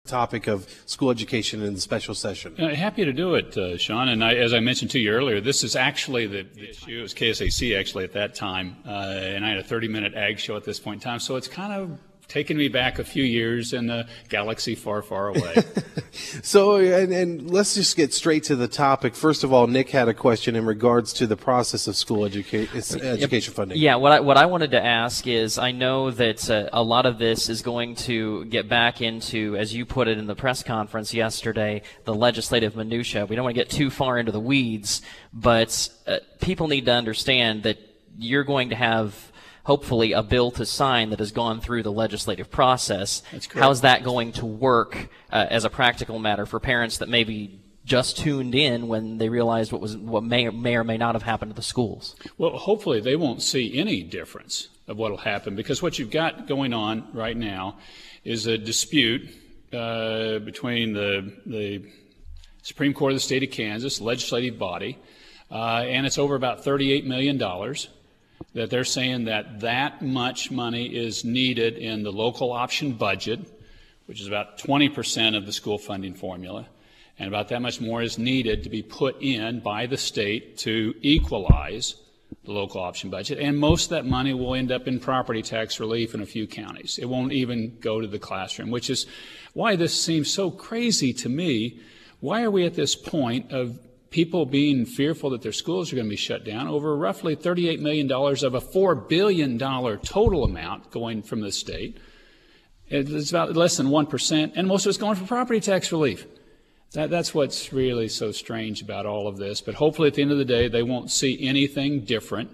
topic of school education in the special session. Happy to do it, Sean. And as I mentioned to you earlier, this is actually the issue. It was KSAC actually at that time, and I had a 30-minute ag show at this point in time. So it's kind of taken me back a few years in a galaxy far, far away. So, and let's just get straight to the topic. First of all, Nick had a question in regards to the process of school education funding. Yeah, what I wanted to ask is, I know that a lot of this is going to get back into, as you put it in the press conference yesterday, the legislative minutia. We don't want to get too far into the weeds, but people need to understand that you're going to have hopefully a bill to sign that has gone through the legislative process. That's correct. How's that going to work as a practical matter for parents that maybe just tuned in when they realized what may or may not have happened to the schools? Well, hopefully they won't see any difference of what will happen, because what you've got going on right now is a dispute between the Supreme Court of the state of Kansas, legislative body, and it's over about $38 million. That they're saying that much money is needed in the local option budget, which is about 20% of the school funding formula, and about that much more is needed to be put in by the state to equalize the local option budget. And most of that money will end up in property tax relief in a few counties. It won't even go to the classroom, which is why this seems so crazy to me. Why are we at this point of people being fearful that their schools are going to be shut down over roughly $38 million of a $4 billion total amount going from the state? It's about less than 1%, and most of it's going for property tax relief. That's what's really so strange about all of this. But hopefully at the end of the day, they won't see anything different.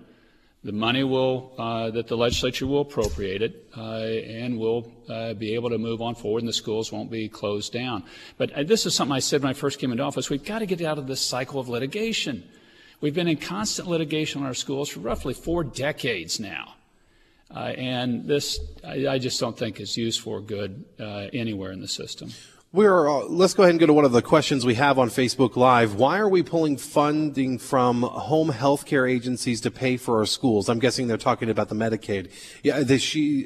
The money will, that the legislature will appropriate it, and we'll be able to move on forward, and the schools won't be closed down. But this is something I said when I first came into office. We've got to get out of this cycle of litigation. We've been in constant litigation on our schools for roughly 4 decades now. And this, I just don't think is used for good anywhere in the system. Let's go ahead and go to one of the questions we have on Facebook Live. Why are we pulling funding from home health care agencies to pay for our schools? I'm guessing they're talking about the Medicaid. Yeah,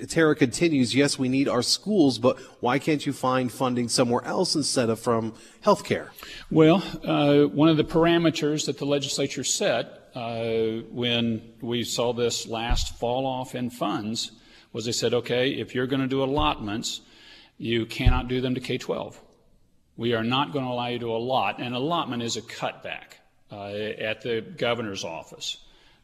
Tara continues, yes, we need our schools, but why can't you find funding somewhere else instead of from health care? Well, one of the parameters that the legislature set when we saw this last fall off in funds was they said, okay, if you're going to do allotments, you cannot do them to K-12. We are not going to allow you to allot. An allotment is a cutback at the governor's office.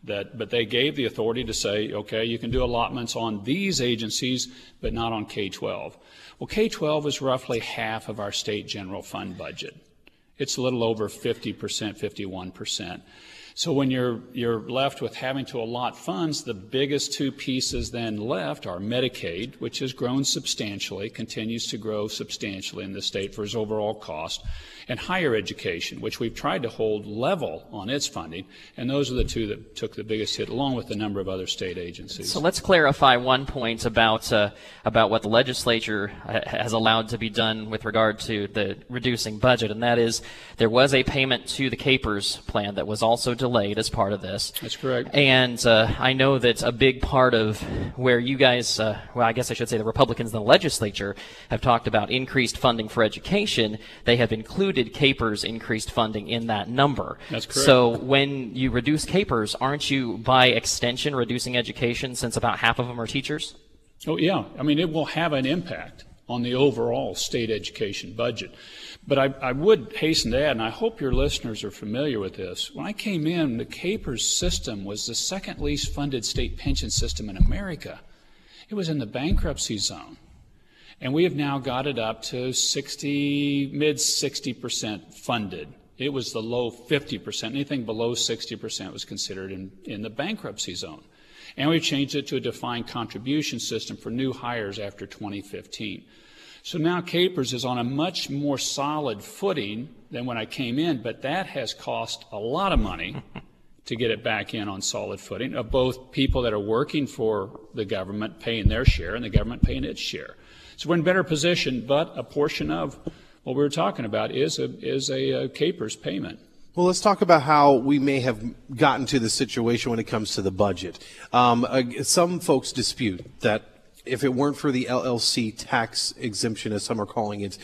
But they gave the authority to say, okay, you can do allotments on these agencies, but not on K-12. Well, K-12 is roughly half of our state general fund budget. It's a little over 50%, 51%. So when you're left with having to allot funds, the biggest 2 pieces then left are Medicaid, which has grown substantially, continues to grow substantially in the state for its overall cost, and higher education, which we've tried to hold level on its funding, and those are the 2 that took the biggest hit, along with a number of other state agencies. So let's clarify one point about what the legislature has allowed to be done with regard to the reducing budget, and that is there was a payment to the CAPERS plan that was also delayed as part of this. That's correct. And I know that a big part of where you guys, well, I guess I should say the Republicans in the legislature have talked about increased funding for education. They have included CAPERS increased funding in that number. That's correct. So when you reduce CAPERS, aren't you by extension reducing education, since about half of them are teachers? Oh, yeah. I mean, it will have an impact on the overall state education budget. But I would hasten to add, and I hope your listeners are familiar with this, when I came in, the CAPERS system was the second least funded state pension system in America. It was in the bankruptcy zone. And we have now got it up to mid 60% funded. It was the low 50%. Anything below 60% was considered in the bankruptcy zone. And we've changed it to a defined contribution system for new hires after 2015. So now CAPERS is on a much more solid footing than when I came in, but that has cost a lot of money to get it back in on solid footing, of both people that are working for the government paying their share and the government paying its share. So we're in a better position, but a portion of what we were talking about is a CAPERS payment. Well, let's talk about how we may have gotten to the situation when it comes to the budget. Some folks dispute that if it weren't for the LLC tax exemption, as some are calling it,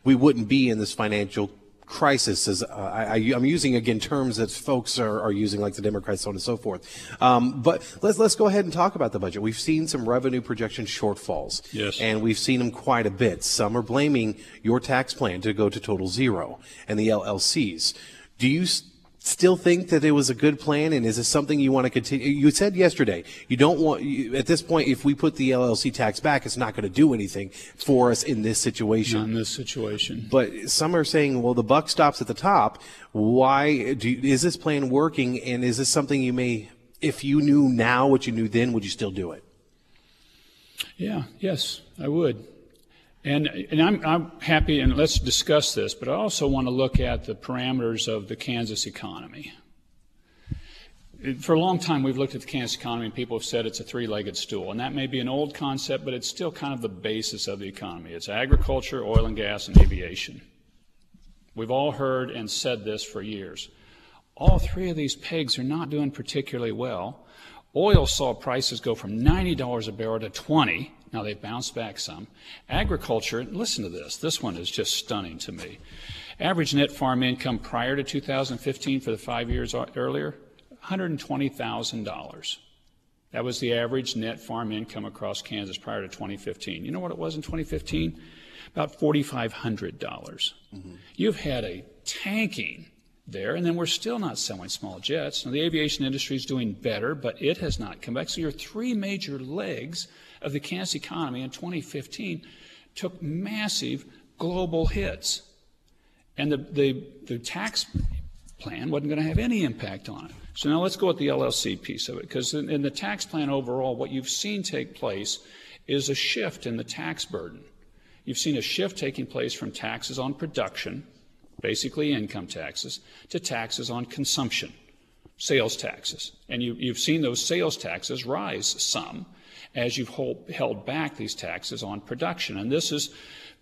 we wouldn't be in this financial crisis. As I'm using again terms that folks are using, like the Democrats, so on and so forth. But let's go ahead and talk about the budget. We've seen some revenue projection shortfalls, yes, and we've seen them quite a bit. Some are blaming your tax plan to go to total zero and the LLCs. Do you still think that it was a good plan, and is this something you want to continue? You said yesterday you don't want, at this point, if we put the LLC tax back, it's not going to do anything for us in this situation. Not in this situation. But some are saying, well, the buck stops at the top. Is this plan working, and is this something you may, if you knew now what you knew then, would you still do it? Yes, I would. And I'm happy, and let's discuss this, but I also want to look at the parameters of the Kansas economy. For a long time, we've looked at the Kansas economy, and people have said it's a three-legged stool. And that may be an old concept, but it's still kind of the basis of the economy. It's agriculture, oil and gas, and aviation. We've all heard and said this for years. All three of these pegs are not doing particularly well. Oil saw prices go from $90 a barrel to $20. Now they've bounced back some. Agriculture, listen to this. This one is just stunning to me. Average net farm income prior to 2015 for the 5 years earlier, $120,000. That was the average net farm income across Kansas prior to 2015. You know what it was in 2015? About $4,500. Mm-hmm. You've had a tanking there, and then we're still not selling small jets. Now, the aviation industry is doing better, but it has not come back. So your three major legs of the Kansas economy in 2015 took massive global hits. And the tax plan wasn't going to have any impact on it. So now let's go at the LLC piece of it, because in the tax plan overall, what you've seen take place is a shift in the tax burden. You've seen a shift taking place from taxes on production, basically income taxes, to taxes on consumption, sales taxes. And you've seen those sales taxes rise some as you've held back these taxes on production. And this is,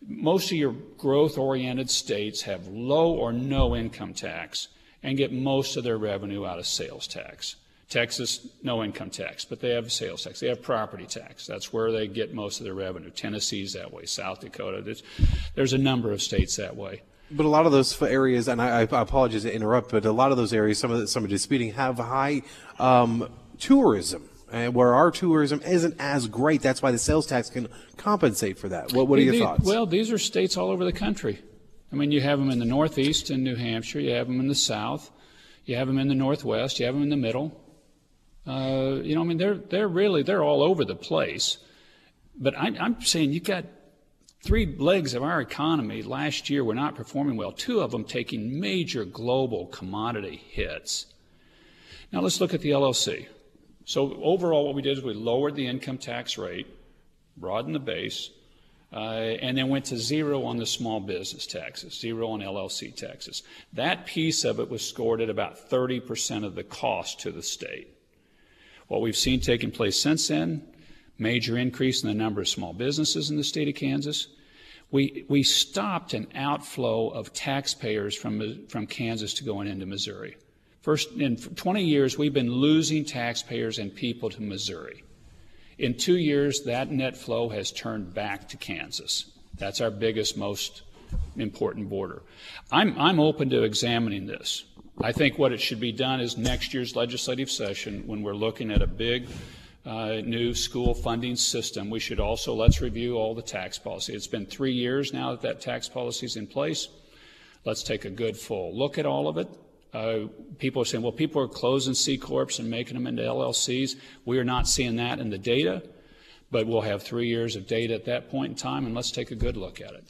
most of your growth-oriented states have low or no income tax and get most of their revenue out of sales tax. Texas, no income tax, but they have sales tax. They have property tax. That's where they get most of their revenue. Tennessee's that way. South Dakota. There's a number of states that way. But a lot of those areas, and I apologize to interrupt, but a lot of those areas, some of disputing, have high tourism, where our tourism isn't as great. That's why the sales tax can compensate for that. What are your thoughts? Well, these are states all over the country. I mean, you have them in the Northeast in New Hampshire. You have them in the South. You have them in the Northwest. You have them in the middle. They're all over the place. But I'm saying you've got three legs of our economy last year were not performing well, two of them taking major global commodity hits. Now let's look at the LLC. So overall what we did is we lowered the income tax rate, broadened the base, and then went to zero on the small business taxes, zero on LLC taxes. That piece of it was scored at about 30% of the cost to the state. What we've seen taking place since then, major increase in the number of small businesses in the state of Kansas. We stopped an outflow of taxpayers from Kansas to going into Missouri. First, in 20 years, we've been losing taxpayers and people to Missouri. In 2 years, that net flow has turned back to Kansas. That's our biggest, most important border. I'm open to examining this. I think what it should be done is next year's legislative session, when we're looking at a big new school funding system, we should also, let's review all the tax policy. It's been 3 years now that tax policy is in place. Let's take a good full look at all of it. People are saying, well, people are closing C Corps and making them into LLCs. We are not seeing that in the data, but we'll have 3 years of data at that point in time, and let's take a good look at it.